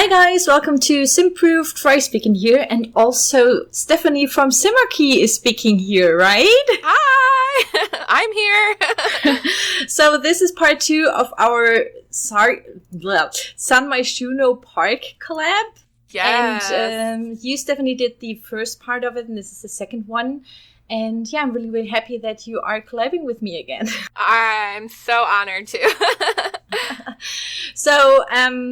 Hi guys, welcome to Simproved. Fry speaking here, and also Stephanie from Simarchy is speaking here, right? Hi, I'm here. So this is part 2 of our San Myshuno Park collab. Yes. And you, Stephanie, did the first part of it, and this is the second one. And yeah, I'm really, really happy that you are collabing with me again. I'm so honored to. So,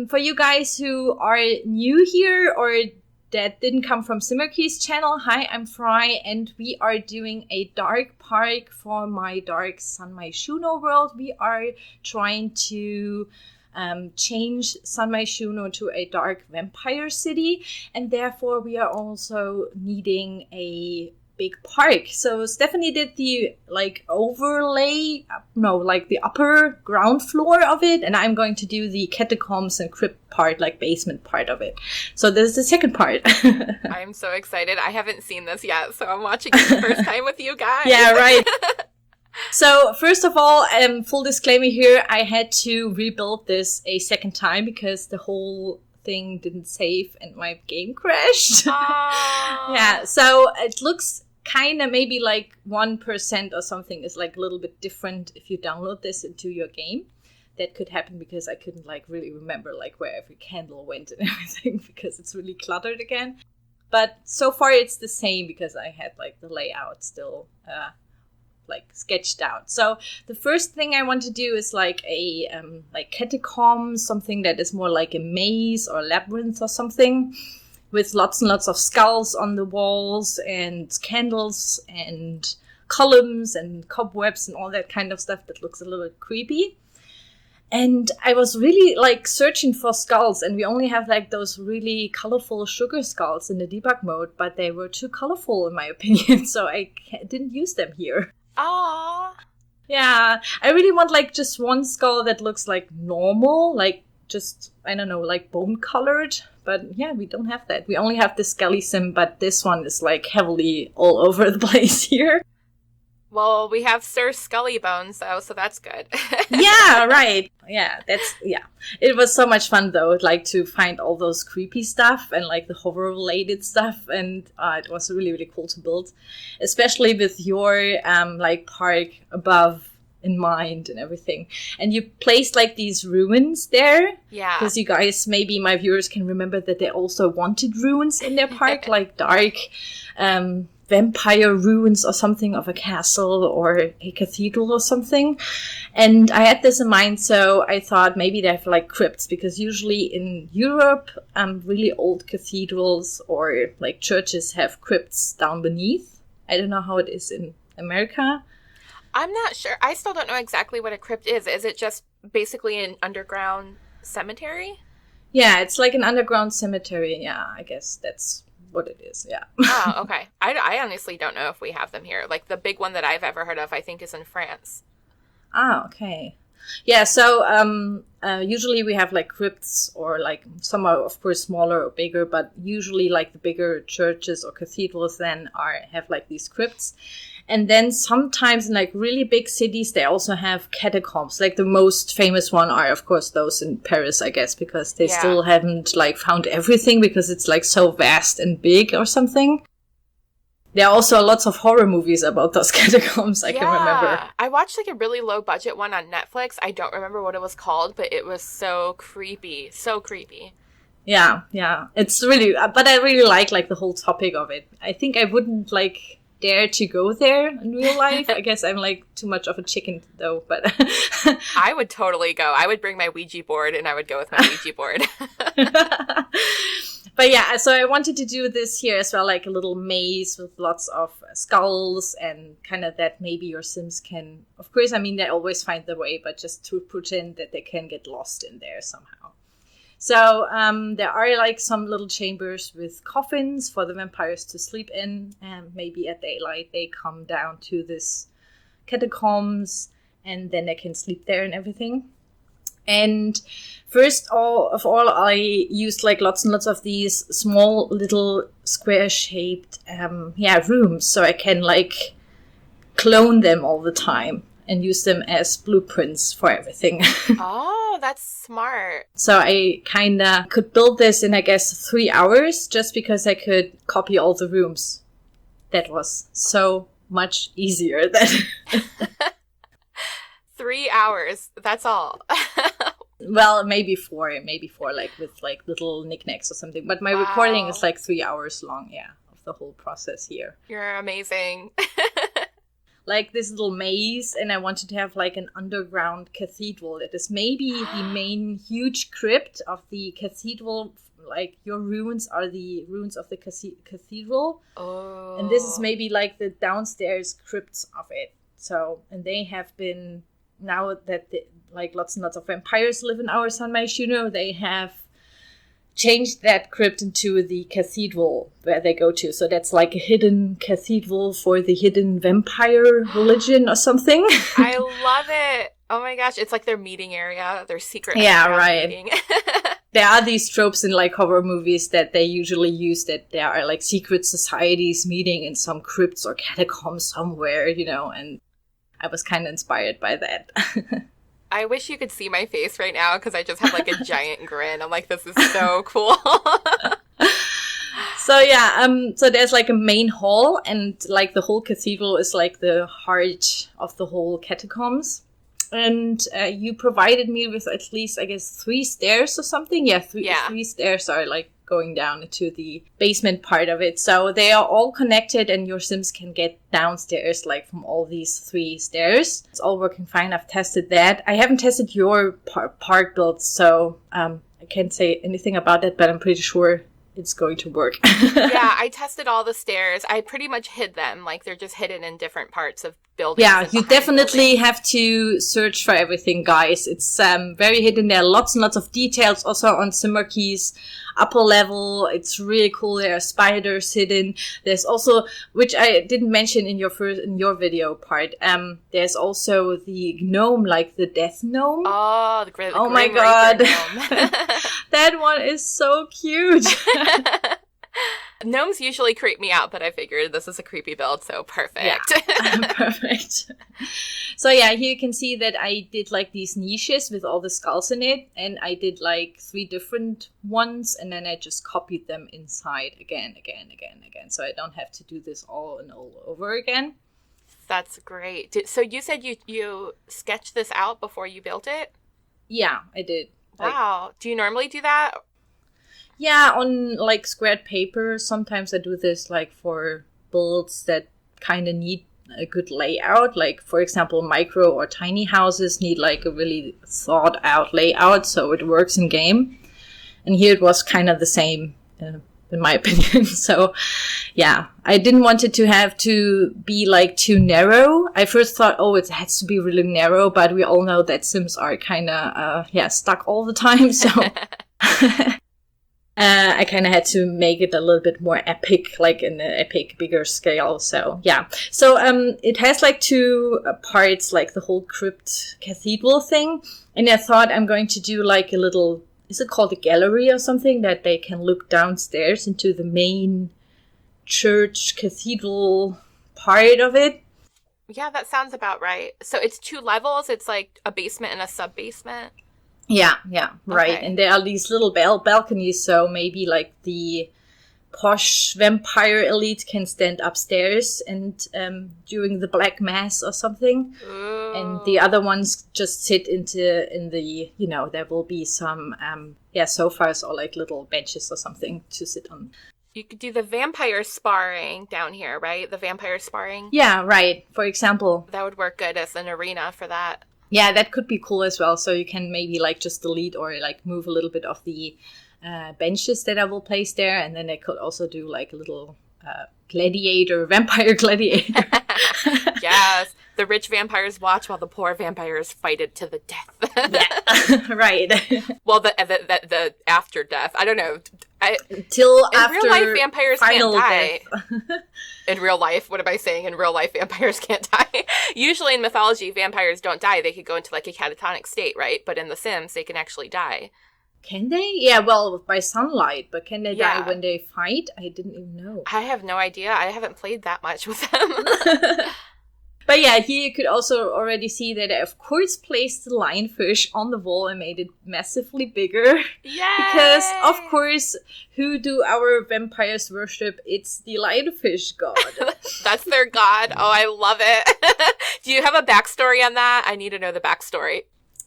for you guys who are new here or that didn't come from Simarchy's channel, hi, I'm Fry, and we are doing a dark park for my dark San Myshuno world. We are trying to change San Myshuno to a dark vampire city, and therefore we are also needing a big park. So Stephanie did the overlay, the upper ground floor of it, and I'm going to do the catacombs and crypt part, basement part of it. So this is the second part. I'm so excited. I haven't seen this yet, so I'm watching it the first time with you guys. Yeah, right. So first of all, full disclaimer here, I had to rebuild this a second time because the whole thing didn't save and my game crashed. Yeah, so it looks kind of maybe 1% or something is a little bit different if you download this into your game. That could happen because I couldn't really remember where every candle went and everything because it's really cluttered again. But so far it's the same because I had the layout still sketched out. So the first thing I want to do is a catacombs, something that is more like a maze or labyrinth or something, with lots and lots of skulls on the walls and candles and columns and cobwebs and all that kind of stuff that looks a little bit creepy. And I was really searching for skulls, and we only have those really colorful sugar skulls in the debug mode, but they were too colorful in my opinion, so I didn't use them here. Aww. Yeah, I really want just one skull that looks normal, just, I don't know, bone colored. But yeah, we don't have that. We only have the Skelly sim, but this one is heavily all over the place here. Well, we have Sir Scully Bones though, so that's good. Yeah, right. Yeah, it was so much fun though, to find all those creepy stuff and the horror related stuff, and it was really, really cool to build, especially with your park above in mind and everything. And you placed these ruins there. Yeah. Because you guys, maybe my viewers can remember that they also wanted ruins in their park, dark vampire ruins or something of a castle or a cathedral or something. And I had this in mind, so I thought maybe they have crypts, because usually in Europe, really old cathedrals or churches have crypts down beneath. I don't know how it is in America. I'm not sure. I still don't know exactly what a crypt is. Is it just basically an underground cemetery? Yeah, it's an underground cemetery. Yeah, I guess that's what it is. Yeah. Oh, okay. I honestly don't know if we have them here. The big one that I've ever heard of, I think, is in France. Ah, okay. Yeah, so usually we have crypts, or some are of course smaller or bigger, but usually the bigger churches or cathedrals then have these crypts. And then sometimes in really big cities, they also have catacombs. The most famous one are, of course, those in Paris, I guess, because they still haven't found everything, because it's so vast and big or something. There are also lots of horror movies about those catacombs, I can remember. I watched a really low budget one on Netflix. I don't remember what it was called, but it was so creepy. So creepy. Yeah. It's really, but I really like the whole topic of it. I think I wouldn't dare to go there in real life. I guess I'm too much of a chicken though, but I would totally go. I would bring my Ouija board and I would go with my Ouija board. But yeah, so I wanted to do this here as well, a little maze with lots of skulls, and kind of that maybe your Sims can, of course, they always find the way, but just to pretend that they can get lost in there somehow. So there are some little chambers with coffins for the vampires to sleep in, and maybe at daylight they come down to this catacombs, and then they can sleep there and everything. And first of all, I used lots and lots of these small little square-shaped rooms, so I can clone them all the time. and use them as blueprints for everything. Oh, that's smart. So I kind of could build this in, I guess, 3 hours just because I could copy all the rooms. That was so much easier than... 3 hours. That's all. Well, maybe four, like with like little knickknacks or something. But my recording is like 3 hours long, of the whole process here. You're amazing. Like this little maze, and I wanted to have like an underground cathedral. It is maybe the main huge crypt of the cathedral. Like your ruins are the ruins of the cathedral. Oh. And this is maybe like the downstairs crypts of it. So, and they have been, now that like lots and lots of vampires live in our San Myshuno, they have changed that crypt into the cathedral where they go to. So that's like a hidden cathedral for the hidden vampire religion or something. I love it. Oh my gosh. It's like their meeting area, their secret right. meeting. There are these tropes in like horror movies that they usually use, that there are like secret societies meeting in some crypts or catacombs somewhere, and I was kind of inspired by that. I wish you could see my face right now because I just have like a giant grin. I'm like, this is so cool. So there's like a main hall, and like the whole cathedral is like the heart of the whole catacombs. And you provided me with at least, I guess, 3 stairs or something. Yeah, three stairs are like going down into the basement part of it. So they are all connected, and your Sims can get downstairs like from all these 3 stairs. It's all working fine. I've tested that. I haven't tested your part build, so I can't say anything about it, but I'm pretty sure it's going to work. Yeah, I tested all the stairs. I pretty much hid them. Like, they're just hidden in different parts of buildings. Yeah, you definitely have to search for everything, guys. It's very hidden. There are lots and lots of details also on Simarchy's upper level. It's really cool. There are spiders hidden. There's also, which I didn't mention in your video part, there's also the gnome, like the death gnome. Oh, the oh my god. That one is so cute. Gnomes usually creep me out, but I figured this is a creepy build, so perfect. Yeah, perfect. So yeah, here you can see that I did like these niches with all the skulls in it, and I did like 3 different ones, and then I just copied them inside again. So I don't have to do this all and all over again. That's great. So you said you sketched this out before you built it? Yeah, I did. Wow. Do you normally do that? Yeah, on like squared paper. Sometimes I do this like for builds that kind of need a good layout. Like, for example, micro or tiny houses need like a really thought out layout so it works in game. And here it was kind of the same, in my opinion. So yeah, I didn't want it to have to be like too narrow. I first thought, oh, it has to be really narrow, but we all know that Sims are kind of stuck all the time. So I kind of had to make it a little bit more epic, like in an epic, bigger scale. So yeah. So it has like 2 parts, like the whole crypt cathedral thing. And I thought I'm going to do like a little, is it called a gallery or something, that they can look downstairs into the main church cathedral part of it. Yeah, that sounds about right. So it's 2 levels. It's like a basement and a sub-basement. Yeah, right. Okay. And there are these little balconies, so maybe like the posh vampire elite can stand upstairs and during the Black Mass or something. Ooh. And the other ones just sit in the, there will be some sofas or like little benches or something to sit on. You could do the vampire sparring down here, right? The vampire sparring. Yeah, right. For example. That would work good as an arena for that. Yeah, that could be cool as well. So you can maybe like just delete or like move a little bit of the benches that I will place there. And then I could also do like a little vampire gladiator. Yes. The rich vampires watch while the poor vampires fight it to the death. Yeah, right. Well, the after death. I don't know. Till in after real life, vampires can't die. Death. In real life, what am I saying? In real life, vampires can't die. Usually in mythology, vampires don't die. They could go into like a catatonic state, right? But in The Sims, they can actually die. Can they? Yeah, well, by sunlight. But can they die when they fight? I didn't even know. I have no idea. I haven't played that much with them. But yeah, here you could also already see that I, of course, placed the lionfish on the wall and made it massively bigger. Yay! Because, of course, who do our vampires worship? It's the lionfish god. That's their god. Oh, I love it. Do you have a backstory on that? I need to know the backstory.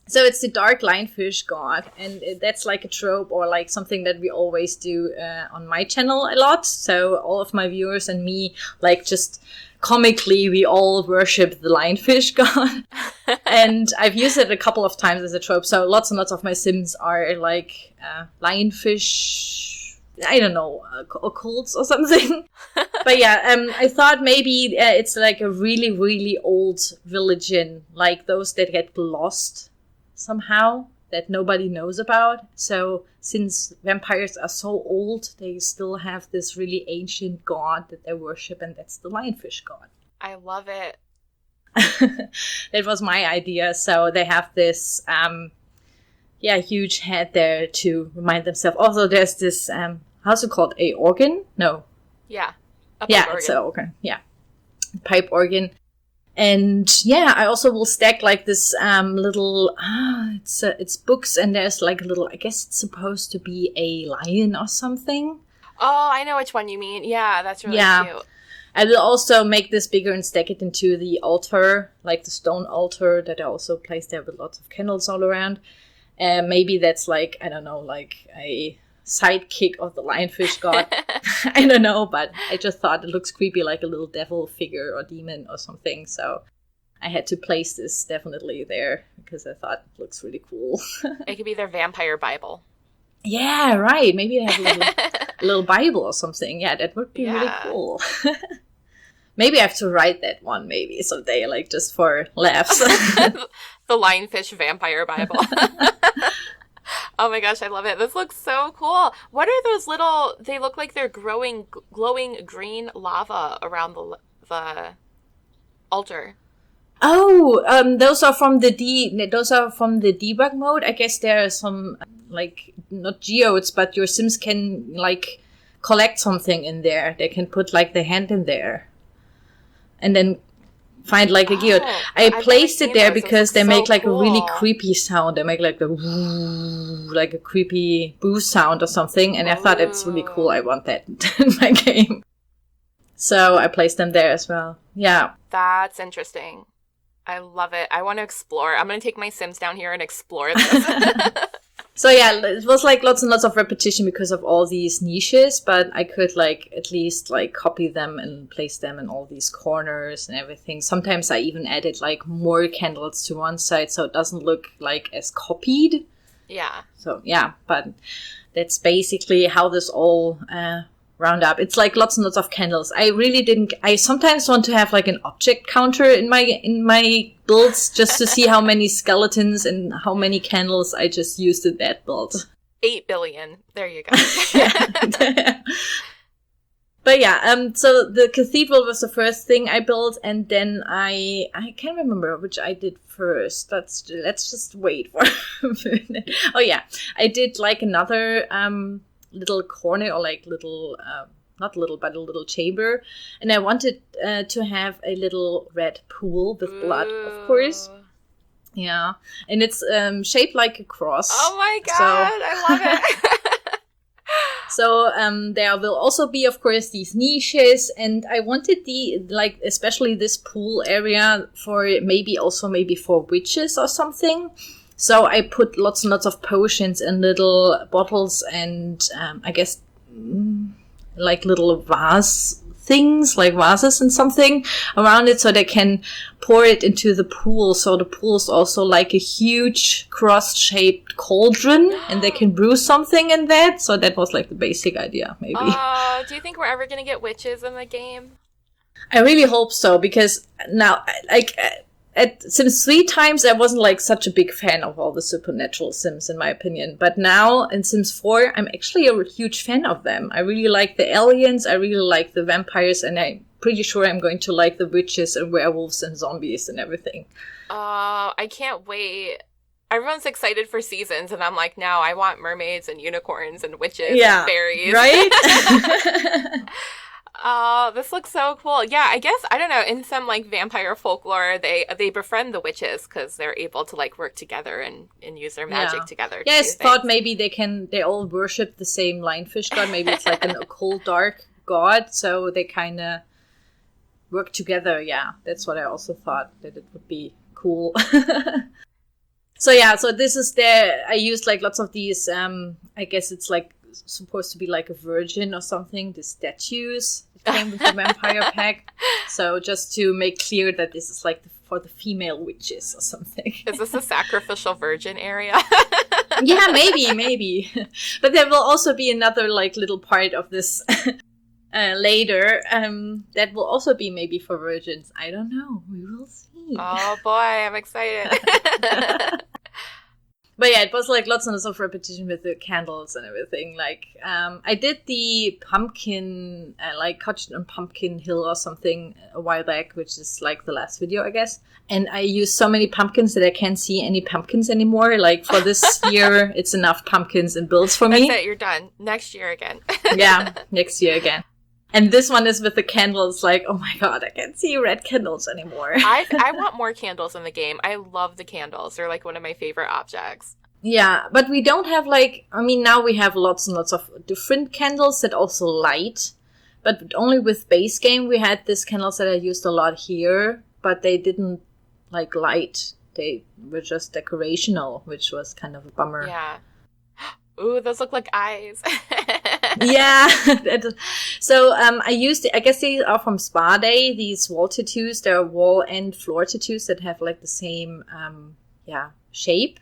So it's the dark lionfish god, and that's like a trope or like something that we always do on my channel a lot. So all of my viewers and me, like just comically, we all worship the lionfish god. And I've used it a couple of times as a trope. So lots and lots of my sims are like lionfish, I don't know, occults or something. But yeah, I thought maybe it's like a really, really old religion, like those that get lost somehow, that nobody knows about. So since vampires are so old, they still have this really ancient god that they worship, and that's the lionfish god. I love it. That was my idea. So they have this huge head there to remind themselves. Also, there's this how's it called, a organ? No. Yeah. It's an organ. Yeah. Pipe organ. And yeah, I also will stack like this little, it's books, and there's like a little, I guess it's supposed to be a lion or something. Oh, I know which one you mean. Yeah, that's really cute. I will also make this bigger and stack it into the altar, like the stone altar that I also placed there with lots of candles all around. Maybe that's like, I don't know, like a sidekick of the lionfish god. I don't know, but I just thought it looks creepy, like a little devil figure or demon or something. So I had to place this definitely there because I thought it looks really cool. It could be their vampire Bible. Yeah, right. Maybe they have a little Bible or something. Yeah, that would be really cool. Maybe I have to write that one maybe someday, like just for laughs. The lionfish vampire Bible. Oh my gosh, I love it. This looks so cool. What are those little, they look like they're glowing green lava around the altar. Oh, those are from the debug mode. I guess there are some, like, not geodes, but your sims can, like, collect something in there. They can put, like, the hand in there. And then find, like, a geode. I placed it there because they make, like, a really creepy sound. They make, like, a creepy boo sound or something. And I thought it's really cool. I want that in my game. So I placed them there as well. Yeah. That's interesting. I love it. I want to explore. I'm going to take my sims down here and explore this. So yeah, it was like lots and lots of repetition because of all these niches, but I could like at least like copy them and place them in all these corners and everything. Sometimes I even added like more candles to one side so it doesn't look like as copied. Yeah. So yeah, but that's basically how this all round up. It's like lots and lots of candles. I sometimes want to have like an object counter in my builds just to see how many skeletons and how many candles I just used in that build. 8 billion. There you go. But yeah, so the cathedral was the first thing I built, and then I can't remember which I did first. Let's just wait for a minute. Oh yeah, I did like another little corner, or like little not little but a little chamber, and I wanted to have a little red pool with blood, of course. Yeah, and it's shaped like a cross. Oh my god, I love it. So there will also be, of course, these niches, and I wanted especially this pool area for maybe for witches or something. So I put lots and lots of potions in little bottles and I guess like little vase things, like vases and something around it so they can pour it into the pool. So the pool is also like a huge cross-shaped cauldron and they can brew something in that. So that was like the basic idea, maybe. Do you think we're ever going to get witches in the game? I really hope so, because now, like... At Sims 3 times, I wasn't like such a big fan of all the supernatural Sims, in my opinion. But now in Sims 4, I'm actually a huge fan of them. I really like the aliens, I really like the vampires, and I'm pretty sure I'm going to like the witches and werewolves and zombies and everything. I can't wait. Everyone's excited for seasons, and I'm like, now I want mermaids and unicorns and witches and fairies. Right? Oh, this looks so cool. Yeah, I guess, I don't know, in some like vampire folklore, they befriend the witches because they're able to like work together and use their magic together. Yeah, I thought maybe they all worship the same lionfish god. Maybe it's like an occult dark god, so they kind of work together. Yeah, that's what I also thought, that it would be cool. So this is I used like lots of these, I guess it's like supposed to be like a virgin or something, the statues that came with the vampire pack. So just to make clear that this is like for the female witches or something. Is this a sacrificial virgin area? Yeah, maybe. But there will also be another like little part of this later that will also be maybe for virgins. I don't know. We will see. Oh boy, I'm excited. But yeah, it was like lots and lots of repetition with the candles and everything. Like, I did the pumpkin, like Cottage on Pumpkin Hill or something a while back, which is like the last video, I guess. And I used so many pumpkins that I can't see any pumpkins anymore. Like for this year, it's enough pumpkins and builds for me. That's it, you're done. Next year again. Yeah, next year again. And this one is with the candles, like, oh my god, I can't see red candles anymore. I want more candles in the game. I love the candles. They're like one of my favorite objects. Yeah, but we don't have like, I mean, now we have lots and lots of different candles that also light. But only with base game, we had these candles that I used a lot here, but they didn't like light. They were just decorational, which was kind of a bummer. Yeah. Ooh, those look like eyes. Yeah. So I used, I guess they are from Spa Day, these wall tattoos. They're wall and floor tattoos that have like the same, shape.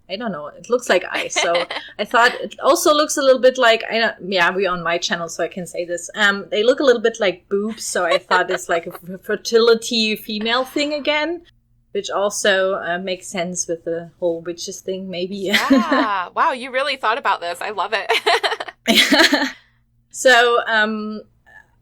I don't know. It looks like eyes. So I thought it also looks a little bit like, we're on my channel, so I can say this. They look a little bit like boobs. So I thought it's like a fertility female thing again. Which also makes sense with the whole witches thing, maybe. Yeah. Wow, you really thought about this. I love it. So,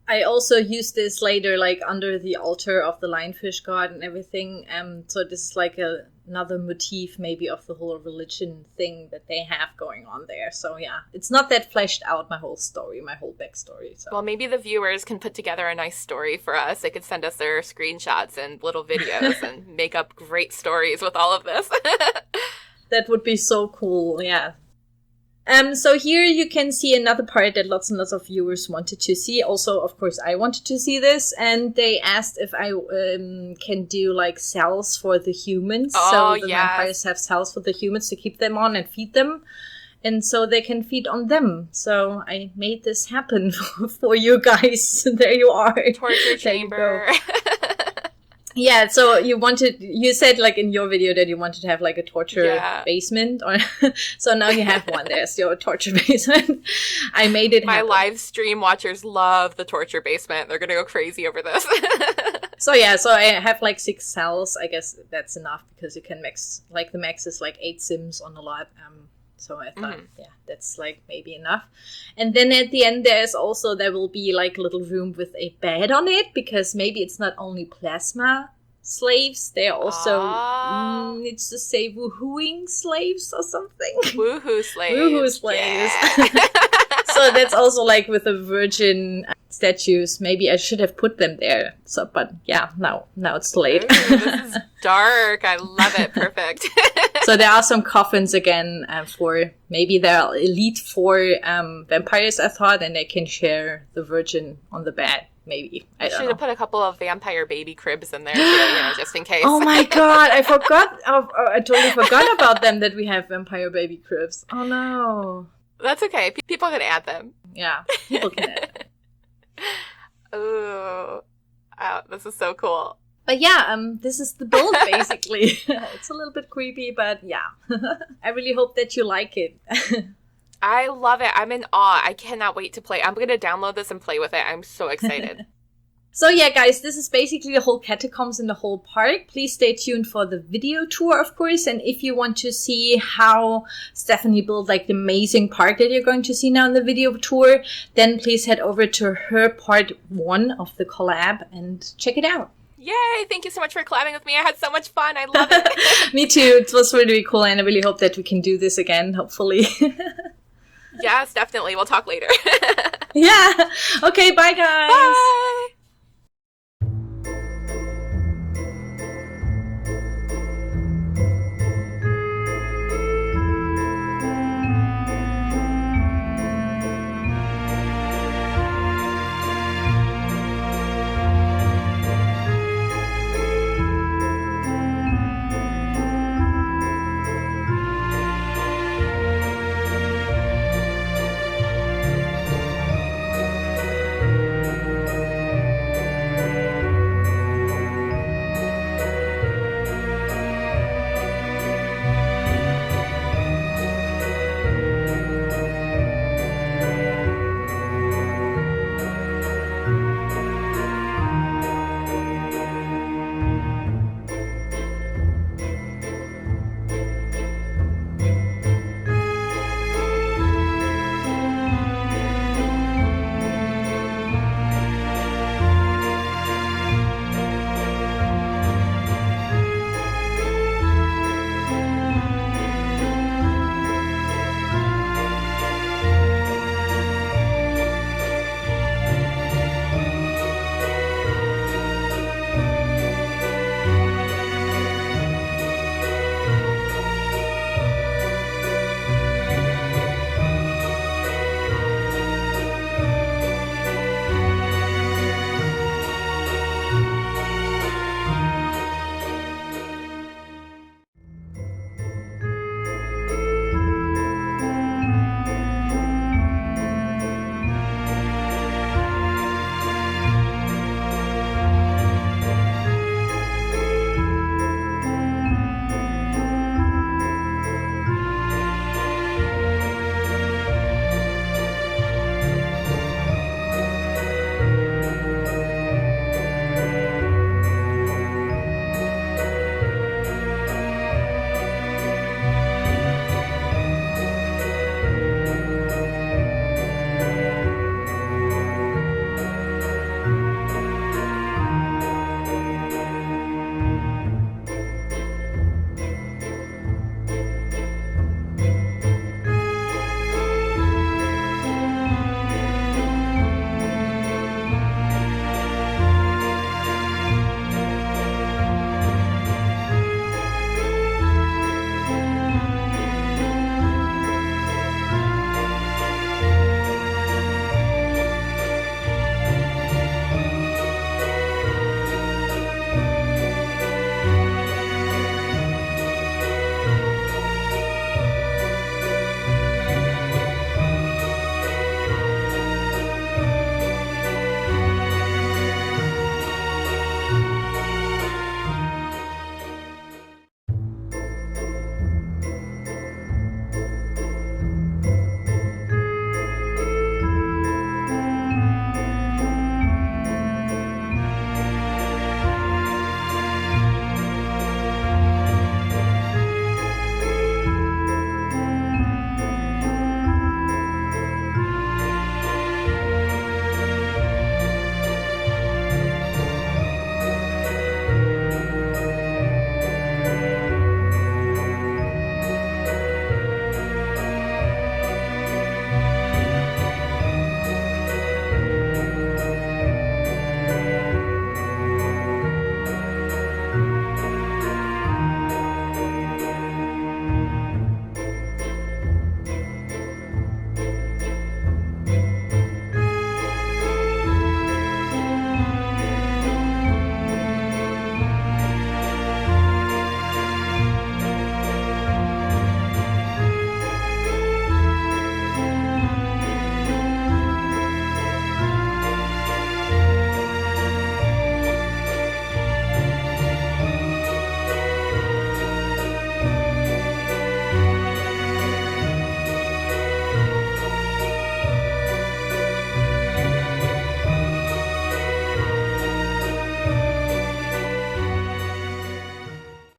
I also used this later, like, under the altar of the lionfish god and everything. So this is like another motif, maybe, of the whole religion thing that they have going on there. So, yeah, it's not that fleshed out, my whole story, my whole backstory. So. Well, maybe the viewers can put together a nice story for us. They could send us their screenshots and little videos and make up great stories with all of this. That would be so cool, yeah. So here you can see another part that lots and lots of viewers wanted to see. Also, of course, I wanted to see this, and they asked if I can do like cells for the humans. Oh, so the vampires have cells for the humans to keep them on and feed them, and so they can feed on them. So I made this happen for you guys. There you are. Torture chamber. Yeah, so you said like in your video that you wanted to have like a torture basement, or so now you have one. There's your torture basement. I made it happen. My live stream watchers love the torture basement. They're gonna go crazy over this. So I have like 6 cells. I guess that's enough because you can max, like the max is like 8 sims on a lot. So I thought, that's like maybe enough. And then at the end, there will be like a little room with a bed on it, because maybe it's not only plasma slaves, they're also, it's to say woohooing slaves or something. Woohoo slaves. Woohoo slaves. Yeah. So that's also like with the virgin statues. Maybe I should have put them there. So, but yeah, now it's too late. Ooh, this is dark. I love it. Perfect. So there are some coffins again for maybe they're elite for vampires, I thought, and they can share the virgin on the bed. Maybe. I don't know. Should have put a couple of vampire baby cribs in there, too, just in case. Oh my god, I forgot. I totally forgot about them, that we have vampire baby cribs. Oh no. That's okay. People can add them. Yeah, people can add them. Ooh. Wow, this is so cool. But yeah, this is the build, basically. It's a little bit creepy, but yeah. I really hope that you like it. I love it. I'm in awe. I cannot wait to play. I'm going to download this and play with it. I'm so excited. So yeah, guys, this is basically the whole catacombs in the whole park. Please stay tuned for the video tour, of course. And if you want to see how Stephanie built like the amazing park that you're going to see now in the video tour, then please head over to her part 1 of the collab and check it out. Yay! Thank you so much for collabing with me. I had so much fun. I love it. Me too. It was really cool, and I really hope that we can do this again, hopefully. Yes, definitely. We'll talk later. Yeah. Okay, bye guys. Bye.